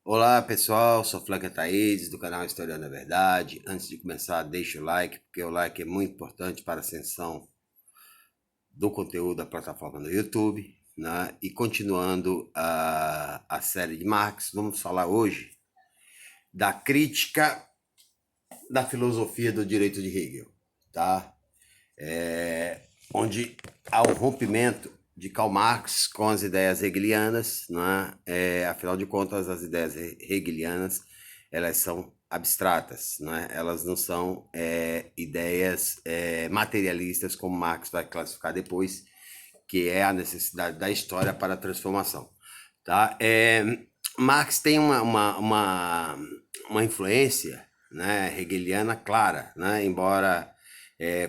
Olá pessoal, sou Flávio Thaís do canal História da Verdade. Antes de começar, deixa o like, porque o like é muito importante para a ascensão do conteúdo da plataforma do YouTube, né? E continuando a série de Marx, vamos falar hoje da crítica da filosofia do direito de Hegel, tá? Onde há um rompimento de Karl Marx com as ideias hegelianas, né? Afinal de contas, as ideias hegelianas elas são abstratas, né? Elas não são ideias materialistas como Marx vai classificar depois, que é a necessidade da história para a transformação, tá? Marx tem uma influência, né, hegeliana clara, né? Embora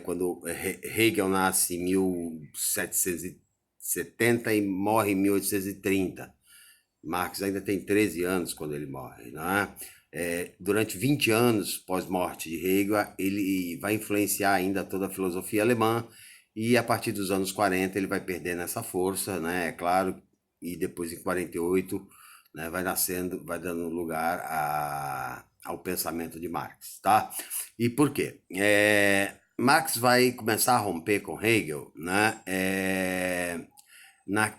quando Hegel nasce em 1770 e morre em 1830. Marx ainda tem 13 anos quando ele morre, né? Durante 20 anos pós-morte de Hegel, ele vai influenciar ainda toda a filosofia alemã e a partir dos anos 40 ele vai perdendo essa força, né? É claro, e depois em 48, né, vai nascendo, vai dando lugar ao pensamento de Marx, tá? E por quê? Marx vai começar a romper com Hegel, né? Na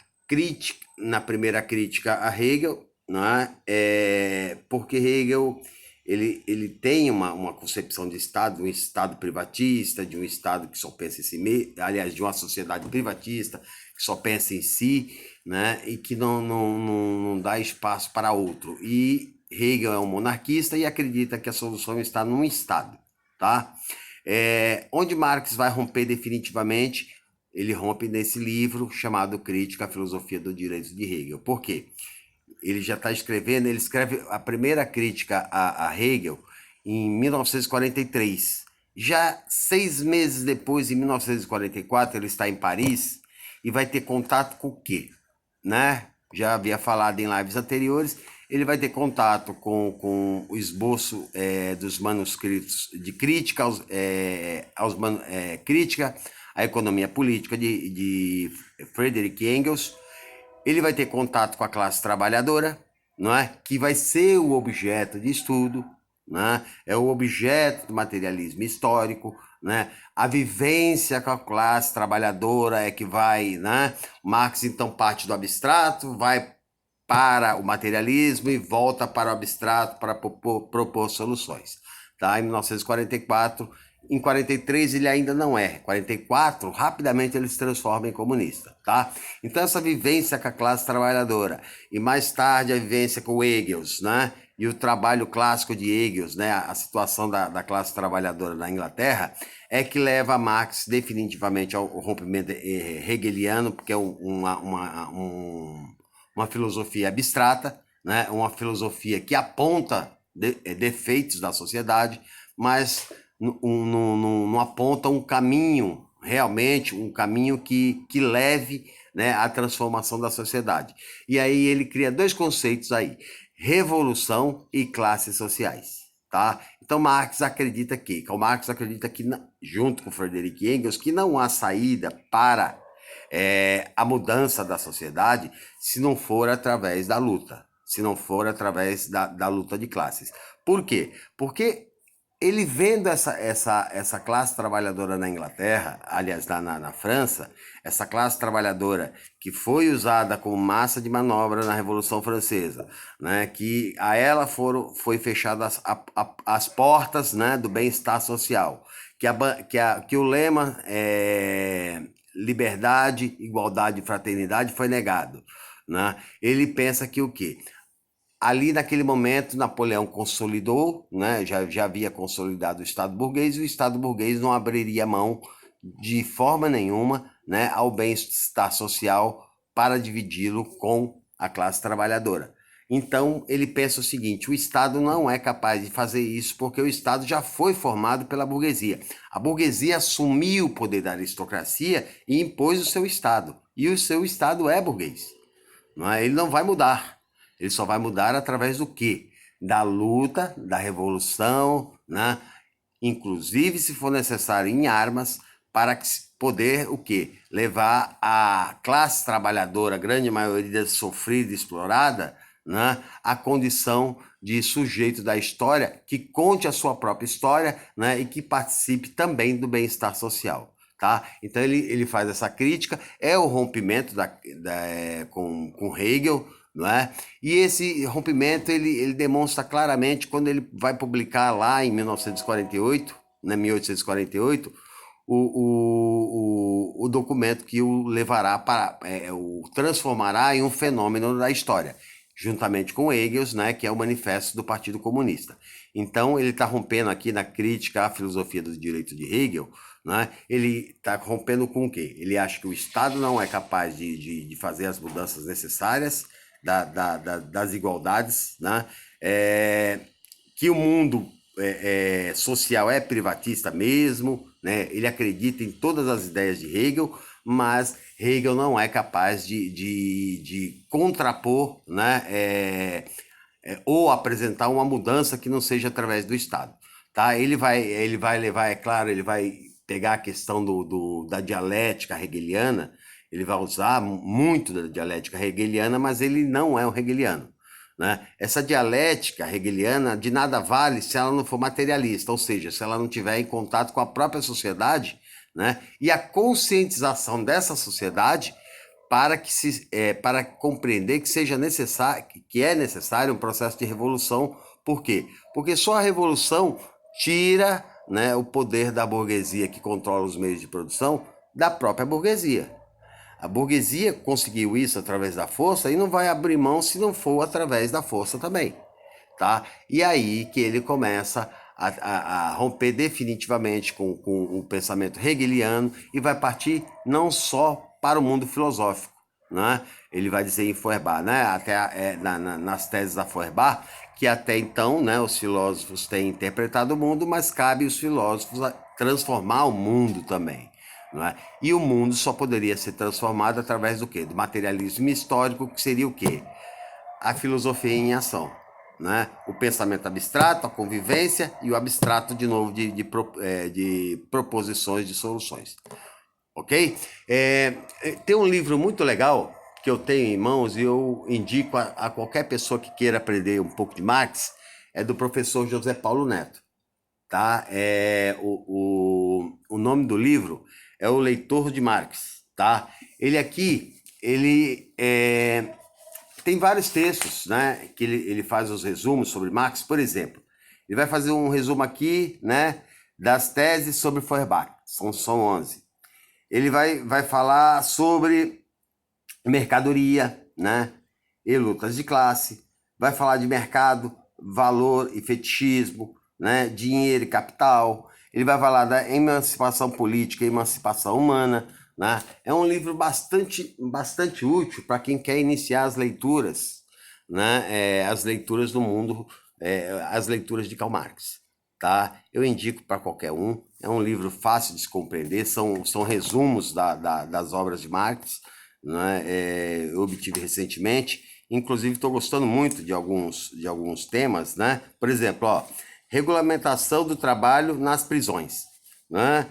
na primeira crítica a Hegel, né? Porque Hegel ele tem uma concepção de Estado, um Estado privatista, de um Estado que só pensa em si mesmo, aliás, de uma sociedade privatista que só pensa em si, né? E que não dá espaço para outro. E Hegel é um monarquista e acredita que a solução está num Estado, tá? Onde Marx vai romper definitivamente, ele rompe nesse livro chamado Crítica à Filosofia do Direito de Hegel. Por quê? Ele já está escrevendo, ele escreve a primeira crítica a Hegel em 1943. Já 6 meses depois, em 1944, ele está em Paris e vai ter contato com o quê? Né? Já havia falado em lives anteriores, ele vai ter contato com o esboço dos manuscritos de crítica crítica à economia política de Friedrich Engels. Ele vai ter contato com a classe trabalhadora, não é? Que vai ser o objeto de estudo, né? É o objeto do materialismo histórico, né? A vivência com a classe trabalhadora é que vai, né? Marx então parte do abstrato, vai para o materialismo e volta para o abstrato para propor soluções. Tá? Em 1944, em 43 ele ainda não é. 44, rapidamente ele se transforma em comunista. Tá? Então essa vivência com a classe trabalhadora e mais tarde a vivência com o Engels, né? E o trabalho clássico de Engels, né? A situação da classe trabalhadora na Inglaterra, é que leva Marx definitivamente ao rompimento hegeliano, porque é uma filosofia abstrata, né? Uma filosofia que aponta defeitos da sociedade, mas não aponta um caminho, realmente, um caminho que leve, né, à transformação da sociedade. E aí ele cria dois conceitos aí, revolução e classes sociais. Tá? Então Karl Marx acredita que, junto com Friedrich Engels, que não há saída para a mudança da sociedade se não for através da luta, se não for através da luta de classes. Por quê? Porque ele vendo essa classe trabalhadora na Inglaterra, aliás, na França, essa classe trabalhadora que foi usada como massa de manobra na Revolução Francesa, né, que a ela foi fechadas as portas, né, do bem-estar social, que o lema liberdade, igualdade e fraternidade foi negado. Né? Ele pensa que o quê? Ali naquele momento, Napoleão consolidou, né? Já havia consolidado o Estado burguês, e o Estado burguês não abriria mão de forma nenhuma, né, ao bem-estar social para dividi-lo com a classe trabalhadora. Então, ele pensa o seguinte: o Estado não é capaz de fazer isso porque o Estado já foi formado pela burguesia. A burguesia assumiu o poder da aristocracia e impôs o seu Estado. E o seu Estado é burguês. Não é? Ele não vai mudar. Ele só vai mudar através do quê? Da luta, da revolução, né? Inclusive, se for necessário, em armas, para poder o quê? Levar a classe trabalhadora, a grande maioria sofrida e explorada, né, a condição de sujeito da história, que conte a sua própria história, né, e que participe também do bem-estar social. Tá? Então ele faz essa crítica, é o rompimento com Hegel, não é? E esse rompimento ele demonstra claramente quando ele vai publicar lá em 1948, né, 1848, o documento que o levará para, o transformará em um fenômeno da história, juntamente com Engels, né, que é o Manifesto do Partido Comunista. Então ele está rompendo aqui na crítica à filosofia do direito de Hegel, né? Ele está rompendo com o quê? Ele acha que o Estado não é capaz de fazer as mudanças necessárias das igualdades, né? Que o mundo social é privatista mesmo, né? Ele acredita em todas as ideias de Hegel, mas Hegel não é capaz de contrapor, né? Ou apresentar uma mudança que não seja através do Estado. Tá? Ele vai levar, é claro, ele vai pegar a questão da dialética hegeliana, ele vai usar muito da dialética hegeliana, mas ele não é um hegeliano. Né? Essa dialética hegeliana de nada vale se ela não for materialista, ou seja, se ela não tiver em contato com a própria sociedade, né? E a conscientização dessa sociedade para compreender que seja necessário, que é necessário um processo de revolução. Por quê? Porque só a revolução tira, né, o poder da burguesia que controla os meios de produção da própria burguesia. A burguesia conseguiu isso através da força e não vai abrir mão se não for através da força também, tá? E aí que ele começa a romper definitivamente com o pensamento hegeliano e vai partir não só para o mundo filosófico, né? Ele vai dizer em Feuerbach, né? Até nas teses da Feuerbach, que até então, né, os filósofos têm interpretado o mundo, mas cabe aos filósofos transformar o mundo também. Não é? E o mundo só poderia ser transformado através do quê? Do materialismo histórico, que seria o quê? A filosofia em ação. Né? O pensamento abstrato, a convivência e o abstrato, de novo, de proposições, de soluções. Ok? Tem um livro muito legal que eu tenho em mãos e eu indico a qualquer pessoa que queira aprender um pouco de Marx, é do professor José Paulo Neto. Tá? O nome do livro é O Leitor de Marx. Tá? Ele aqui, tem vários textos, né, que ele faz os resumos sobre Marx. Por exemplo, ele vai fazer um resumo aqui, né, das teses sobre Feuerbach, são 11. Ele vai falar sobre mercadoria, né, e lutas de classe, vai falar de mercado, valor e fetichismo, né, dinheiro e capital. Ele vai falar da emancipação política e emancipação humana, né? É um livro bastante útil para quem quer iniciar as leituras, né? As leituras do mundo, as leituras de Karl Marx. Tá? Eu indico para qualquer um. É um livro fácil de se compreender, são resumos das obras de Marx, né? Eu obtive recentemente. Inclusive, estou gostando muito de alguns temas, né? Por exemplo, ó, regulamentação do trabalho nas prisões, né?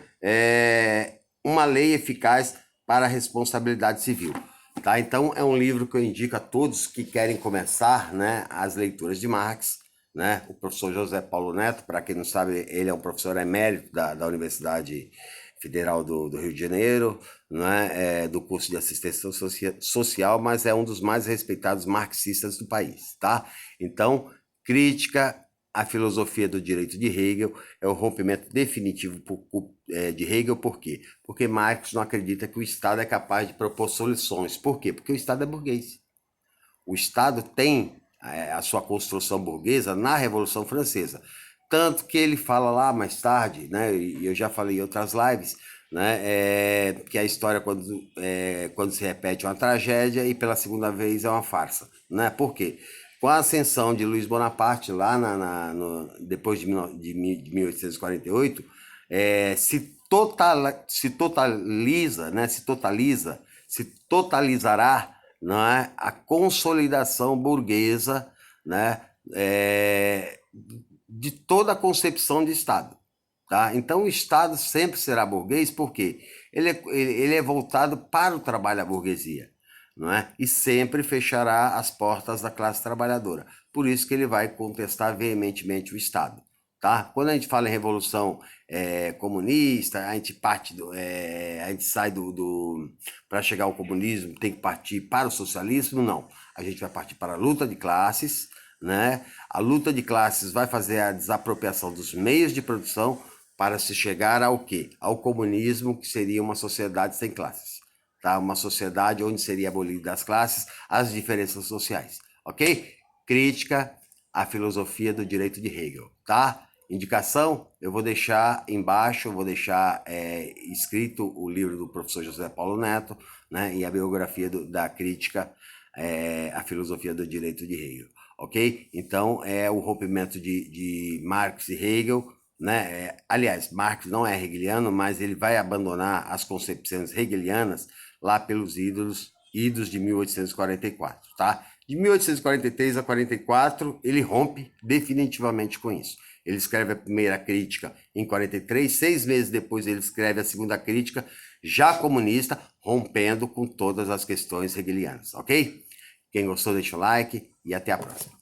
Uma lei eficaz para a responsabilidade civil. Tá? Então, é um livro que eu indico a todos que querem começar, né, as leituras de Marx. Né? O professor José Paulo Neto, para quem não sabe, ele é um professor emérito da Universidade Federal do Rio de Janeiro, né? Do curso de assistência social, mas é um dos mais respeitados marxistas do país. Tá? Então, crítica à filosofia do direito de Hegel é o rompimento definitivo de Hegel. Por quê? Porque Marx não acredita que o Estado é capaz de propor soluções. Por quê? Porque o Estado é burguês. O Estado tem a sua construção burguesa na Revolução Francesa. Tanto que ele fala lá mais tarde, né, e eu já falei em outras lives, né, que a história, quando se repete, é uma tragédia e pela segunda vez é uma farsa. Né? Por quê? Com a ascensão de Luiz Bonaparte, lá depois de 1848, se totalizará, não é, a consolidação burguesa, né, de toda a concepção de Estado. Tá? Então, o Estado sempre será burguês, porque ele é voltado para o trabalho da burguesia. não é? E sempre fechará as portas da classe trabalhadora. Por isso que ele vai contestar veementemente o Estado. Tá? Quando a gente fala em revolução comunista, a gente a gente sai para chegar ao comunismo, tem que partir para o socialismo? Não. A gente vai partir para a luta de classes, né? A luta de classes vai fazer a desapropriação dos meios de produção para se chegar ao quê? Ao comunismo, que seria uma sociedade sem classes. Tá? Uma sociedade onde seria abolida as classes, as diferenças sociais. Ok? Crítica à filosofia do direito de Hegel. Tá? Indicação, eu vou deixar embaixo, eu vou deixar escrito o livro do professor José Paulo Neto, né, e a biografia da crítica à filosofia do direito de Hegel, ok? Então, é o rompimento de Marx e Hegel, né? Aliás, Marx não é hegeliano, mas ele vai abandonar as concepções hegelianas lá pelos idos de 1844, tá? De 1843 a 44, ele rompe definitivamente com isso. Ele escreve a primeira crítica em 43, 6 meses depois ele escreve a segunda crítica, já comunista, rompendo com todas as questões hegelianas, ok? Quem gostou, deixa o like e até a próxima.